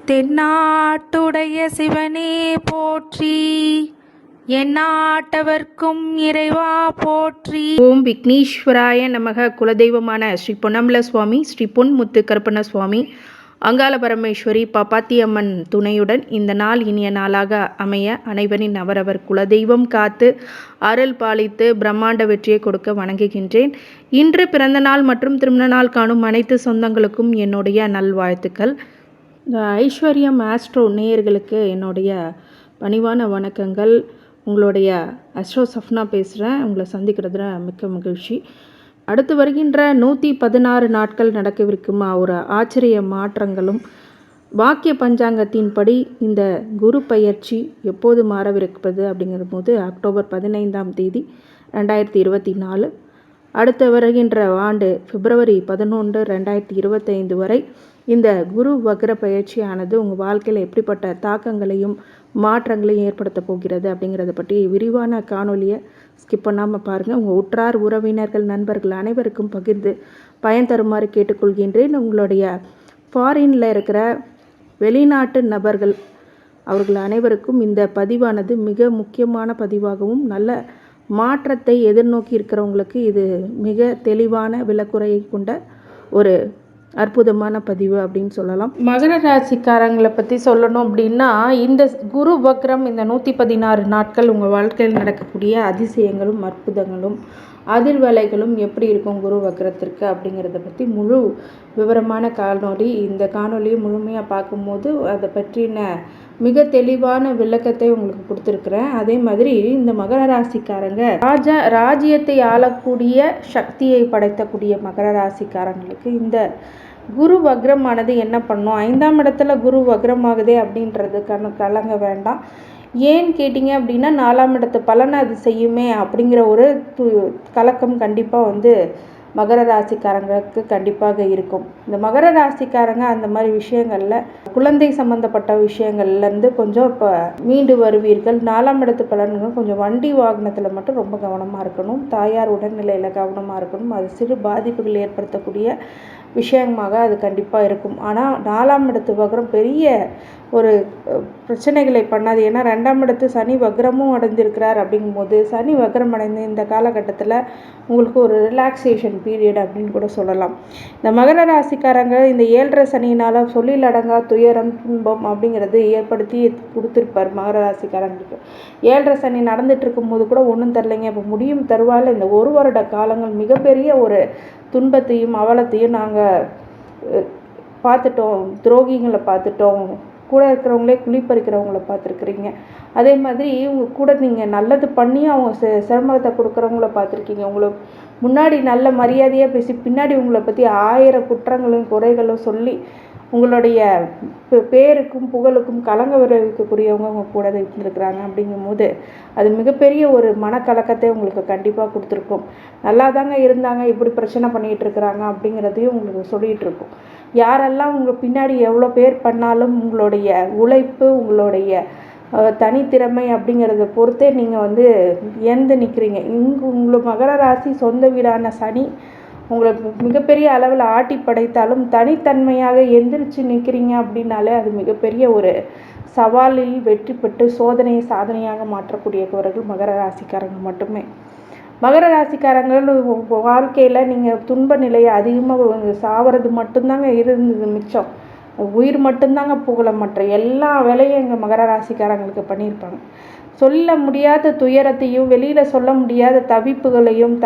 தென்னாட்டுடைய சிவனே போற்றி, எந்நாட்டவர்க்கும் இறைவா போற்றி. ஓம் விக்னேஸ்வராய நமக. குலதெய்வமான ஸ்ரீ பொன்னம்பல சுவாமி, ஸ்ரீ பொன்முத்து கருப்பண்ண சுவாமி, அங்காள பரமேஸ்வரி பாப்பாத்தியம்மன் துணையுடன் இந்த நாள் இனிய நாளாக அமைய அனைவரின் அவரவர் குலதெய்வம் காத்து அருள் பாலித்து பிரம்மாண்ட வெற்றியை கொடுக்க வணங்குகின்றேன். இன்று பிறந்த நாள் மற்றும் திருமண நாள் காணும் அனைத்து சொந்தங்களுக்கும் என்னுடைய நல்வாழ்த்துக்கள். இந்த ஐஸ்வர்யம் ஆஸ்ட்ரோ நேயர்களுக்கு என்னுடைய பணிவான வணக்கங்கள். உங்களுடைய அஸ்ட்ரோ சஃப்னா பேசுகிறேன். உங்களை சந்திக்கிறதுல மிக்க மகிழ்ச்சி. அடுத்து வருகின்ற 116 நாட்கள் நடக்கவிருக்கும் ஒரு ஆச்சரிய மாற்றங்களும் வாக்கிய பஞ்சாங்கத்தின்படி இந்த குரு பயிற்சி எப்போது மாறவிருப்பது அப்படிங்கிற போது அக்டோபர் 15ஆம் தேதி 2024, அடுத்து வருகின்ற ஆண்டு பிப்ரவரி 11, 2025 வரை இந்த குரு வக்ர பயிற்சியானது உங்கள் வாழ்க்கையில் எப்படிப்பட்ட தாக்கங்களையும் மாற்றங்களையும் ஏற்படுத்த போகிறது அப்படிங்கிறத பற்றி விரிவான காணொலியை ஸ்கிப் பண்ணாமல் பாருங்கள். உங்கள் உற்றார் உறவினர்கள் நண்பர்கள் அனைவருக்கும் பகிர்ந்து பயன் தருமாறு கேட்டுக்கொள்கின்றேன். உங்களுடைய ஃபாரினில் இருக்கிற வெளிநாட்டு நபர்கள் அவர்கள் அனைவருக்கும் இந்த பதிவானது மிக முக்கியமான பதிவாகவும் நல்ல மாற்றத்தை எதிர்நோக்கி இருக்கிறவங்களுக்கு இது மிக தெளிவான விளக்குறையை கொண்ட ஒரு அற்புதமான பதிவு அப்படின்னு சொல்லலாம். மகர ராசிக்காரங்களை பற்றி சொல்லணும் அப்படின்னா, இந்த குரு வக்ரம் இந்த 116 நாட்கள் உங்கள் வாழ்க்கையில் நடக்கக்கூடிய அதிசயங்களும் அற்புதங்களும் அதிர்வலைகளும் எப்படி இருக்கும் குரு வக்ரத்திற்கு அப்படிங்கிறத பற்றி முழு விவரமான காணொலி. இந்த காணொலியை முழுமையாக பார்க்கும்போது அதை பற்றின மிக தெளிவான விளக்கத்தை உங்களுக்கு கொடுத்துருக்குறேன். அதே மாதிரி இந்த மகர ராசிக்காரங்க ராஜ்யத்தை ஆளக்கூடிய சக்தியை படைத்தக்கூடிய மகர ராசிக்காரங்களுக்கு இந்த குரு வக்ரமானது என்ன பண்ணும், 5ஆம் இடத்துல குரு வக்ரம் ஆகுதே அப்படின்றது கலங்க வேண்டாம். ஏன்னு கேட்டிங்க அப்படின்னா 4ஆம் இடத்து பலனை அது செய்யுமே அப்படிங்கிற ஒரு கலக்கம் கண்டிப்பாக மகர ராசிக்காரங்களுக்கு கண்டிப்பாக இருக்கும். இந்த மகர ராசிக்காரங்க அந்த மாதிரி விஷயங்களில் குழந்தை சம்மந்தப்பட்ட விஷயங்கள்லேருந்து கொஞ்சம் இப்போ மீண்டு வருவீர்கள். 4ஆம் இடத்து பலன்கள் கொஞ்சம் வண்டி வாகனத்தில் மட்டும் ரொம்ப கவனமாக இருக்கணும். தாயார் உடல்நிலையில் கவனமாக இருக்கணும். அது சிறு பாதிப்புகள் ஏற்படுத்தக்கூடிய விஷயமாக அது கண்டிப்பாக இருக்கும். ஆனால் 4ஆம் இடத்து வக்ரம் பெரிய ஒரு பிரச்சனைகளை பண்ணாது. ஏன்னா 2ஆம் இடத்து சனி வக்ரமும் அடைந்திருக்கிறார். அப்படிங்கும்போது சனி வக்ரம் அடைந்த இந்த காலகட்டத்தில் உங்களுக்கு ஒரு ரிலாக்ஸேஷன் பீரியட் அப்படின்னு கூட சொல்லலாம். இந்த மகர ராசிக்காரங்க இந்த 7.5 சனியினால் சொல்லில் அடங்கா துயரம் துன்பம் அப்படிங்கிறது ஏற்படுத்தி கொடுத்துருப்பார் மகர ராசிக்காரங்களுக்கு. 7.5 சனி நடந்துட்டு இருக்கும்போது கூட ஒன்றும் தரலைங்க. இப்போ முடியும் தருவாயில் இந்த 1 வருட காலங்கள் மிகப்பெரிய ஒரு துன்பத்தையும் அவலத்தையும் நாங்கள் பார்த்துட்டோம். துரோகிகளை பார்த்துட்டோம். கூட இருக்கிறவங்களே குளிப்பறிக்கிறவங்கள பார்த்துருக்குறீங்க. அதே மாதிரி உங்கள் கூட நீங்கள் நல்லது பண்ணி அவங்க சிரமத்தை கொடுக்குறவங்கள பார்த்துருக்கீங்க. உங்களை முன்னாடி நல்ல மரியாதையாக பேசி பின்னாடி உங்களை பற்றி 1000 குற்றங்களும் குறைகளும் சொல்லி உங்களுடைய பேருக்கும் புகழுக்கும் கலங்க விளைவிக்கக்கூடியவங்க உங்கள் கூட இருந்துருக்குறாங்க. அப்படிங்கும்போது அது மிகப்பெரிய ஒரு மனக்கலக்கத்தை உங்களுக்கு கண்டிப்பாக கொடுத்துருக்கும். நல்லா தாங்க இருந்தாங்க, இப்படி பிரச்சனை பண்ணிகிட்டு இருக்கிறாங்க அப்படிங்கிறதையும் உங்களுக்கு சொல்லிகிட்டு இருக்கும். யாரெல்லாம் உங்கள் பின்னாடி எவ்வளோ பேர் பண்ணாலும் உங்களுடைய உழைப்பு உங்களுடைய தனித்திறமை அப்படிங்கிறத பொறுத்தே நீங்கள் எந்த நிற்கிறீங்க. உங்களை மகர ராசி சொந்த வீடான சனி உங்களை மிகப்பெரிய அளவில் ஆட்டி படைத்தாலும் தனித்தன்மையாக எந்திரிச்சு நிற்கிறீங்க அப்படின்னாலே அது மிகப்பெரிய ஒரு சவாலில் வெற்றி பெற்று சோதனையை சாதனையாக மாற்றக்கூடியவர்கள் மகர ராசிக்காரங்க மட்டுமே. மகர ராசிக்காரங்கள் வாழ்க்கையில் நீங்கள் துன்ப நிலையை அதிகமாக சாவறது மட்டும்தாங்க இருந்தது மிச்சம். உயிர் மட்டும்தாங்க புகழ, மற்ற எல்லா வேலையும் எங்கள் மகர ராசிக்காரங்களுக்கு பண்ணியிருப்பாங்க. சொல்ல முடியாத துயரத்தையும் வெளியில் சொல்ல முடியாத தவிப்புகளையும்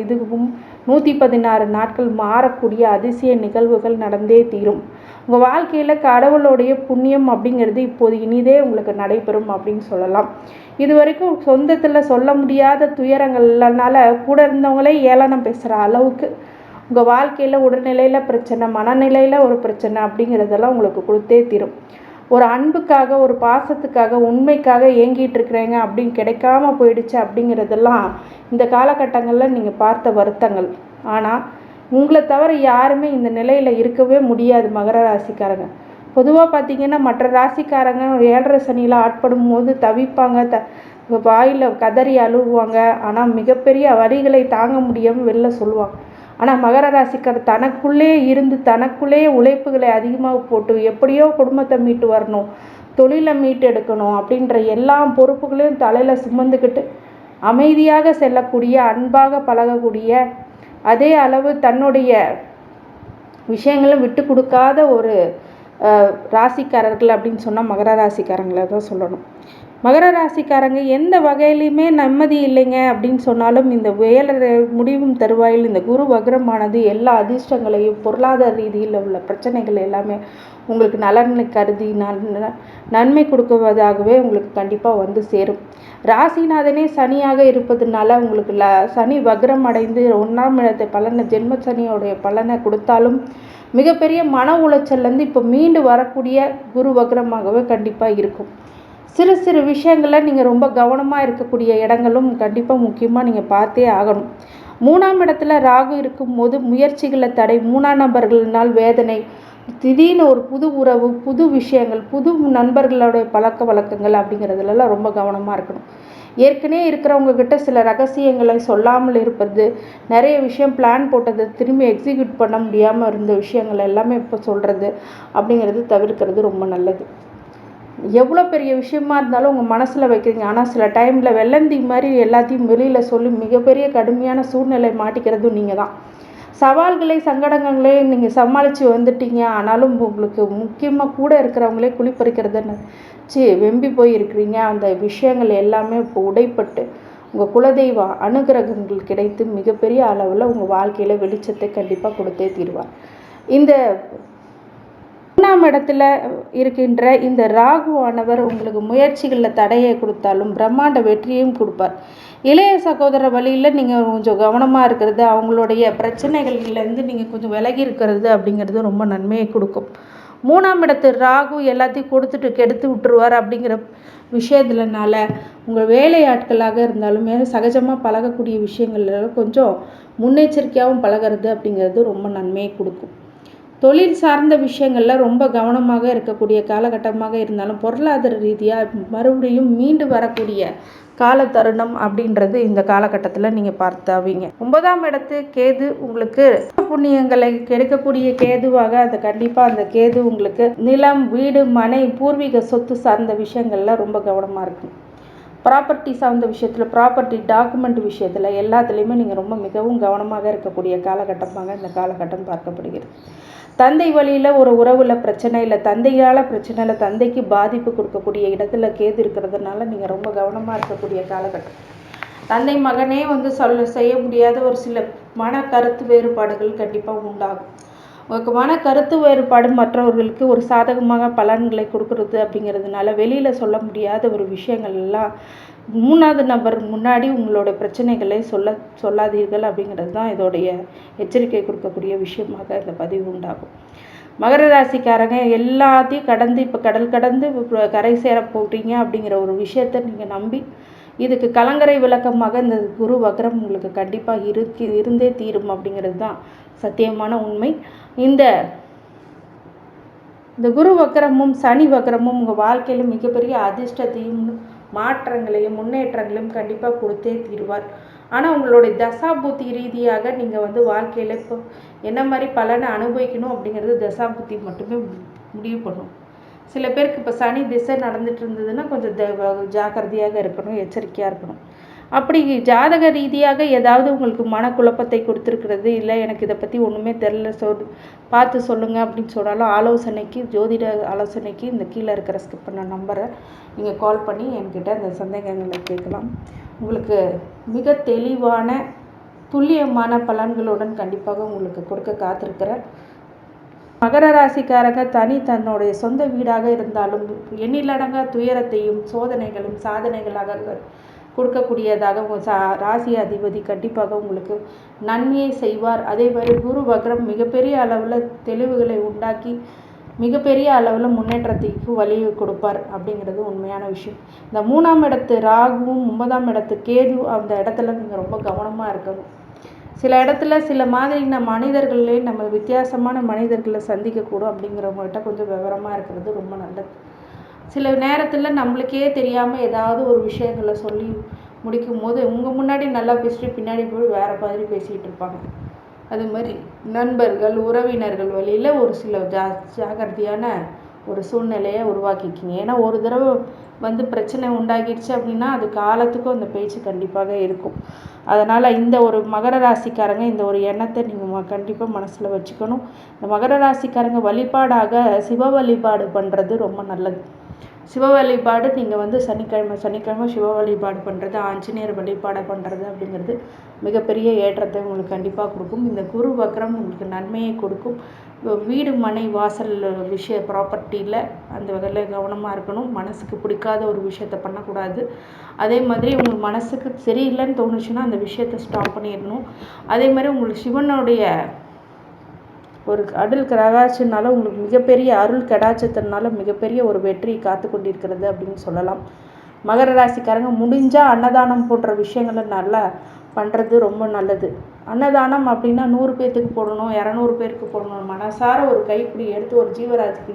இதுவும் 116 நாட்கள் மாறக்கூடிய அதிசய நிகழ்வுகள் நடந்தே தீரும். உங்கள் வாழ்க்கையில் கடவுளுடைய புண்ணியம் அப்படிங்கிறது இப்போது இனிதே உங்களுக்கு நடைபெறும் அப்படின்னு சொல்லலாம். இது வரைக்கும் சொந்தத்தில் சொல்ல முடியாத துயரங்கள்னால கூட இருந்தவங்களே ஏளனம் பேசுகிற அளவுக்கு உங்கள் வாழ்க்கையில் உடல்நிலையில் பிரச்சனை, மனநிலையில் ஒரு பிரச்சனை அப்படிங்கிறதெல்லாம் உங்களுக்கு கொடுத்தே தீரும். ஒரு அன்புக்காக ஒரு பாசத்துக்காக உண்மைக்காக ஏங்கிட்டு இருக்கிறேங்க அப்படின்னு கிடைக்காம போயிடுச்சு அப்படிங்கிறதெல்லாம் இந்த காலகட்டங்களில் நீங்கள் பார்த்த வருத்தங்கள். ஆனால் உங்களை தவிர யாருமே இந்த நிலையில் இருக்கவே முடியாது மகர ராசிக்காரங்க. பொதுவாக பார்த்திங்கன்னா மற்ற ராசிக்காரங்க 7.5 சனியில் ஆட்படும் போது தவிப்பாங்க, வாயில் கதறி அழுவாங்க. ஆனால் மிகப்பெரிய வரிகளை தாங்க முடியாமல் வெளில சொல்லுவாங்க. ஆனால் மகர ராசிக்காரர் தனக்குள்ளே இருந்து தனக்குள்ளே உழைப்புகளை அதிகமாக போட்டு எப்படியோ குடும்பத்தை மீட்டு வரணும், தொழிலை மீட்டு எடுக்கணும் அப்படின்ற எல்லா பொறுப்புகளையும் தலையில் சுமந்துக்கிட்டு அமைதியாக செல்லக்கூடிய, அன்பாக பழகக்கூடிய, அதே அளவு தன்னுடைய விஷயங்களும் விட்டு கொடுக்காத ஒரு ராசிக்காரர்கள் அப்படின்னு சொன்னால் மகர ராசிக்காரங்களை தான் சொல்லணும். மகர ராசிக்காரங்க எந்த வகையிலையுமே நிம்மதி இல்லைங்க அப்படின்னு சொன்னாலும் இந்த வேலை முடிவும் தருவாயில் இந்த குரு வக்ரமானது எல்லா அதிர்ஷ்டங்களையும் பொருளாதார ரீதியில் உள்ள பிரச்சனைகள் எல்லாமே உங்களுக்கு நலனை கருதி நன்மை கொடுக்குவதாகவே உங்களுக்கு கண்டிப்பாக வந்து சேரும். ராசிநாதனே சனியாக இருப்பதுனால உங்களுக்கு சனி வக்ரம் அடைந்து 1ஆம் இடத்தை பலனை ஜென்ம சனியோடைய பலனை கொடுத்தாலும் மிகப்பெரிய மன உளைச்சல்லேருந்து இப்போ மீண்டு வரக்கூடிய குரு வக்ரமாகவே கண்டிப்பாக இருக்கும். சிறு சிறு விஷயங்களில் நீங்கள் ரொம்ப கவனமாக இருக்கக்கூடிய இடங்களும் கண்டிப்பாக முக்கியமாக நீங்கள் பார்த்தே ஆகணும். 3ஆம் இடத்துல ராகு இருக்கும்போது முயற்சிகளில் தடை, 3ஆம் நபர்களினால் வேதனை, திடீர்னு ஒரு புது உறவு, புது விஷயங்கள், புது நண்பர்களோட பழக்க வழக்கங்கள் அப்படிங்கிறதுலாம் ரொம்ப கவனமாக இருக்கணும். ஏற்கனவே இருக்கிறவங்க கிட்ட சில ரகசியங்களை சொல்லாமல் இருப்பது, நிறைய விஷயம் பிளான் போட்டது திரும்பி எக்ஸிக்யூட் பண்ண முடியாமல் இருந்த விஷயங்கள் எல்லாமே இப்போ சொல்கிறது அப்படிங்கிறது தவிர்க்கிறது ரொம்ப நல்லது. எவ்வளோ பெரிய விஷயமா இருந்தாலும் உங்கள் மனசில் வைக்கிறீங்க, ஆனால் சில டைமில் வெள்ளந்தி மாதிரி எல்லாத்தையும் வெளியில் சொல்லி மிகப்பெரிய கடுமையான சூழ்நிலை மாட்டிக்கிறதும் நீங்கள் தான். சவால்களை சங்கடங்களையும் நீங்கள் சமாளித்து வந்துட்டீங்க, ஆனாலும் உங்களுக்கு முக்கியமாக கூட இருக்கிறவங்களே குளிப்பறிக்கிறதுன்னு வெம்பி போய் இருக்கிறீங்க. அந்த விஷயங்கள் எல்லாமே இப்போ உடைப்பட்டு உங்கள் குலதெய்வ அனுகிரகங்கள் கிடைத்து மிகப்பெரிய அளவில் உங்கள் வாழ்க்கையில் வெளிச்சத்தை கண்டிப்பாக கொடுத்தே தீர்வார். இந்த 3ஆம் இடத்துல இருக்கின்ற இந்த ராகுவானவர் உங்களுக்கு முயற்சிகளில் தடையை கொடுத்தாலும் பிரம்மாண்ட வெற்றியையும் கொடுப்பார். இளைய சகோதர வழியில் நீங்கள் கொஞ்சம் கவனமாக இருக்கிறது, அவங்களுடைய பிரச்சனைகள்லேருந்து நீங்கள் கொஞ்சம் விலகி இருக்கிறது அப்படிங்கிறது ரொம்ப நன்மையை கொடுக்கும். 3ஆம் இடத்து ராகு எல்லாத்தையும் கொடுத்துட்டு கெடுத்து விட்டுருவார் அப்படிங்கிற விஷயத்துலனால உங்கள் வேலையாட்களாக இருந்தாலும் சகஜமாக பழகக்கூடிய விஷயங்கள்ல கொஞ்சம் முன்னெச்சரிக்கையாகவும் பழகிறது அப்படிங்கிறது ரொம்ப நன்மையை கொடுக்கும். தொழில் சார்ந்த விஷயங்களில் ரொம்ப கவனமாக இருக்கக்கூடிய காலகட்டமாக இருந்தாலும் பொருளாதார ரீதியாக மறுபடியும் மீண்டு வரக்கூடிய கால தருணம் அப்படின்றது இந்த காலகட்டத்தில் நீங்கள் பார்த்தாவீங்க. 9ஆம் இடத்து கேது உங்களுக்கு புண்ணியங்களை கெடுக்கக்கூடிய கேதுவாக கண்டிப்பாக அந்த கேது உங்களுக்கு நிலம், வீடு, மனை, பூர்வீக சொத்து சார்ந்த விஷயங்கள்ல ரொம்ப கவனமாக இருக்கும். ப்ராப்பர்ட்டி சார்ந்த விஷயத்தில், ப்ராப்பர்ட்டி டாக்குமெண்ட் விஷயத்தில் எல்லாத்துலேயுமே நீங்கள் ரொம்ப மிகவும் கவனமாக இருக்கக்கூடிய காலகட்டமாக இந்த காலகட்டம் பார்க்கப்படுகிறது. தந்தை வழியில் ஒரு உறவுல பிரச்சனை இல்லை, தந்தையால் பிரச்சனை இல்லை, தந்தைக்கு பாதிப்பு கொடுக்கக்கூடிய இடத்துல கேது இருக்கிறதுனால நீங்கள் ரொம்ப கவனமாக இருக்கக்கூடிய காலகட்டம். தந்தை மகனே செய்ய முடியாத ஒரு சில மன கருத்து வேறுபாடுகள் கண்டிப்பாக உண்டாகும். உங்களுக்கு மன கருத்து வேறுபாடு மற்றவர்களுக்கு ஒரு சாதகமாக பலன்களை கொடுக்கறது அப்படிங்கிறதுனால வெளியில் சொல்ல முடியாத ஒரு விஷயங்கள் எல்லாம் 3ஆவது நபர் முன்னாடி உங்களோட பிரச்சனைகளை சொல்லாதீர்கள் அப்படிங்கிறது தான் இதோடைய எச்சரிக்கை கொடுக்கக்கூடிய விஷயமாக இந்த பதிவு உண்டாகும். மகர ராசிக்காரங்க எல்லாத்தையும் கடந்து இப்போ கடல் கடந்து கரை சேர போகிறீங்க அப்படிங்கிற ஒரு விஷயத்தை நீங்கள் நம்பி இதுக்கு கலங்கரை விளக்கமாக இந்த குரு வக்ரம் உங்களுக்கு கண்டிப்பாக இருந்தே தீரும் அப்படிங்கிறது தான் சத்தியமான உண்மை. இந்த குரு வக்ரமும் சனி வக்ரமும் உங்கள் வாழ்க்கையில் மிகப்பெரிய அதிர்ஷ்டத்தையும் மாற்றங்களையும் முன்னேற்றங்களையும் கண்டிப்பாக கொடுத்தே தீர்வார். ஆனால் உங்களுடைய தசாபுத்தி ரீதியாக நீங்கள் வாழ்க்கையில் இப்போ என்ன மாதிரி பலனை அனுபவிக்கணும் அப்படிங்கிறது தசாபுத்தி மட்டுமே முடிவு பண்ணும். சில பேருக்கு இப்போ சனி திசை நடந்துட்டு இருந்ததுன்னா கொஞ்சம் ஜாக்கிரதையாக இருக்கணும், எச்சரிக்கையாக இருக்கணும். அப்படி ஜாதக ரீதியாக ஏதாவது உங்களுக்கு மனக்குழப்பத்தை கொடுத்துருக்கிறது, இல்லை எனக்கு இதை பற்றி ஒன்றுமே தெரில பார்த்து சொல்லுங்கள் அப்படின்னு சொன்னாலும் ஆலோசனைக்கு, ஜோதிட ஆலோசனைக்கு இந்த கீழே இருக்கிற ஸ்கிப் பண்ண நம்பரை நீங்கள் கால் பண்ணி என்கிட்ட அந்த சந்தேகங்களை கேட்கலாம். உங்களுக்கு மிக தெளிவான துல்லியமான பலன்களுடன் கண்டிப்பாக உங்களுக்கு கொடுக்க காத்திருக்கிறேன். மகர ராசிக்காரங்க தன்னுடைய சொந்த வீடாக இருந்தாலும் எண்ணிலடங்கா துயரத்தையும் சோதனைகளும் சாதனைகளாக கொடுக்கக்கூடியதாக உங்கள் ராசி அதிபதி கண்டிப்பாக உங்களுக்கு நன்மையை செய்வார். அதே மாதிரி குரு வக்ரம் மிகப்பெரிய அளவில் தெளிவுகளை உண்டாக்கி மிகப்பெரிய அளவில் முன்னேற்றத்துக்கு வழி கொடுப்பார் அப்படிங்கிறது உண்மையான விஷயம். இந்த 3ஆம் இடத்து ராகுவும் 9ஆம் இடத்து கேது அந்த இடத்துல நீங்கள் ரொம்ப கவனமாக இருக்கணும். சில இடத்துல சில மாதிரியான மனிதர்களே நம்ம வித்தியாசமான மனிதர்களை சந்திக்கக்கூடும் அப்படிங்கிறவங்கள்ட்ட கொஞ்சம் விவரமாக இருக்கிறது ரொம்ப நல்லது. சில நேரத்தில் நம்மளுக்கே தெரியாமல் ஏதாவது ஒரு விஷயங்களை சொல்லி முடிக்கும் போது உங்கள் முன்னாடி நல்லா பேசிட்டு பின்னாடி போய் வேறு மாதிரி பேசிகிட்டு இருப்பாங்க. அது மாதிரி நண்பர்கள் உறவினர்கள் வழியில் ஒரு சில ஜாகிரதையான ஒரு சூழ்நிலையை உருவாக்கிக்கிங்க. ஏன்னா ஒரு தடவை பிரச்சனை உண்டாகிடுச்சு அப்படின்னா அது காலத்துக்கும் அந்த பேச்சு கண்டிப்பாக இருக்கும். அதனால் இந்த ஒரு மகர ராசிக்காரங்க இந்த ஒரு எண்ணத்தை நீங்கள் கண்டிப்பாக மனசில் வச்சுக்கணும். இந்த மகர ராசிக்காரங்க வழிபாடாக சிவ வழிபாடு பண்ணுறது ரொம்ப நல்லது. சிவ வழிபாடு நீங்கள் சனிக்கிழமை சிவ வழிபாடு பண்ணுறது, ஆஞ்சநேயர் வழிபாடு பண்ணுறது அப்படிங்கிறது மிகப்பெரிய ஏற்றத்தை உங்களுக்கு கண்டிப்பாக கொடுக்கும். இந்த குரு வக்ரம் உங்களுக்கு நன்மையை கொடுக்கும். வீடு மனை வாசல் ப்ராப்பர்ட்டியில் அந்த வகையில் கவனமாக இருக்கணும். மனசுக்கு பிடிக்காத ஒரு விஷயத்த பண்ணக்கூடாது. அதே மாதிரி உங்களுக்கு மனசுக்கு சரியில்லைன்னு தோணுச்சுன்னா அந்த விஷயத்தை ஸ்டாப் பண்ணிடணும். அதே மாதிரி உங்களுக்கு சிவனுடைய ஒரு அருள் கடாட்சத்தினால உங்களுக்கு மிகப்பெரிய அருள் கடாட்சத்தினால மிகப்பெரிய ஒரு வெற்றி காத்து கொண்டிருக்கிறது அப்படின்னு சொல்லலாம். மகர ராசிக்காரங்க முடிஞ்சால் அன்னதானம் போன்ற விஷயங்களை நல்லா பண்ணுறது ரொம்ப நல்லது. அன்னதானம் அப்படின்னா 100 பேர்த்துக்கு போடணும், 200 பேருக்கு போடணும். மனசார ஒரு கைப்பிடி எடுத்து ஒரு ஜீவராசிக்கு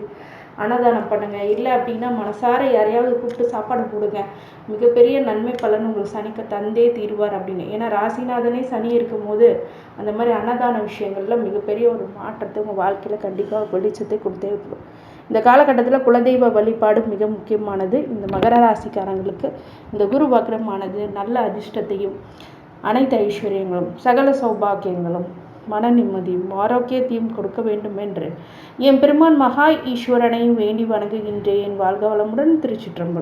அன்னதானம் பண்ணுங்கள். இல்லை அப்படின்னா மனசார யாரையாவது கூப்பிட்டு சாப்பாடு போடுங்க. மிகப்பெரிய நன்மை பலன் உங்களுக்கு சனிக்கு தந்தே தீர்வார் அப்படின்னு. ஏன்னா ராசிநாதனே சனி இருக்கும்போது அந்த மாதிரி அன்னதான விஷயங்களில் மிகப்பெரிய ஒரு மாற்றத்தை உங்கள் வாழ்க்கையில் கண்டிப்பாக வெளிச்சத்தை கொடுத்தே இருக்கும். இந்த காலகட்டத்தில் குலதெய்வ வழிபாடு மிக முக்கியமானது. இந்த மகர ராசிக்காரங்களுக்கு இந்த குரு வக்ரமானது நல்ல அதிர்ஷ்டத்தையும் அனைத்து ஐஸ்வர்யங்களும் சகல சௌபாகியங்களும் மன நிம்மதியும் ஆரோக்கியத்தையும் கொடுக்க வேண்டும் என்று என் பெருமான் மகா ஈஸ்வரனையும் வேண்டி வணங்குகின்றேன். வாழ்க வளமுடன். திருச்சிற்றம்பலம்.